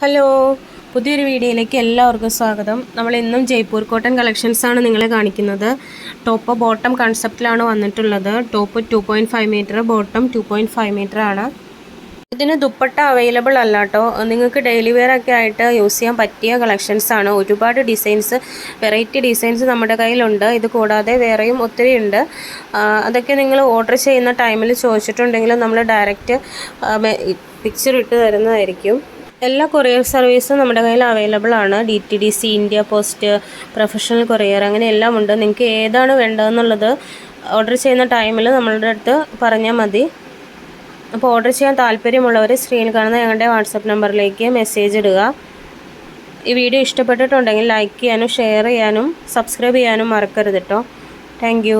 Hello, പുതിയൊരു വീഡിയോയിലേക്ക് എല്ലാവർക്കും സ്വാഗതം. നമ്മൾ ഇന്നും ജയ്പൂർ കോട്ടൺ കളക്ഷൻസാണ് നിങ്ങളെ കാണിക്കുന്നത്. ടോപ്പ് ബോട്ടം കൺസെപ്റ്റിലാണ് വന്നിട്ടുള്ളത്. ടോപ്പ് 2.5 മീറ്റർ, ബോട്ടം 2.5 മീറ്റർ ആണ്. ഇതിന് ദുപ്പട്ട അവൈലബിൾ അല്ല കേട്ടോ. നിങ്ങൾക്ക് ഡെയിലി വെയർ ഒക്കെ ആയിട്ട് യൂസ് ചെയ്യാൻ പറ്റിയ കളക്ഷൻസാണ്. ഒരുപാട് ഡിസൈൻസ്, വെറൈറ്റി ഡിസൈൻസ് നമ്മുടെ കയ്യിലുണ്ട്. ഇത് കൂടാതെ വേറെയും ഒത്തിരി ഉണ്ട്. അതൊക്കെ നിങ്ങൾ ഓർഡർ ചെയ്യുന്ന ടൈമിൽ ചോദിച്ചിട്ടുണ്ടെങ്കിൽ നമ്മൾ ഡയറക്റ്റ് പിക്ചർ ഇട്ട് തരുന്നതായിരിക്കും. എല്ലാ കൊറിയർ സർവീസും നമ്മുടെ കയ്യിൽ അവൈലബിൾ ആണ്. DTDC, India post, professional courier, അങ്ങനെ എല്ലാം ഉണ്ട്. നിങ്ങൾക്ക് ഏതാണ് വേണ്ടതെന്നുള്ളത് ഓർഡർ ചെയ്യുന്ന ടൈമിൽ നമ്മളുടെ അടുത്ത് പറഞ്ഞാൽ മതി. അപ്പോൾ ഓർഡർ ചെയ്യാൻ താല്പര്യമുള്ളവർ സ്ക്രീനിൽ കാണുന്ന ഞങ്ങളുടെ വാട്സപ്പ് നമ്പറിലേക്ക് മെസ്സേജ് ഇടുക. ഈ വീഡിയോ ഇഷ്ടപ്പെട്ടിട്ടുണ്ടെങ്കിൽ ലൈക്ക് ചെയ്യാനും ഷെയർ ചെയ്യാനും സബ്സ്ക്രൈബ് ചെയ്യാനും മറക്കരുത് കേട്ടോ. താങ്ക്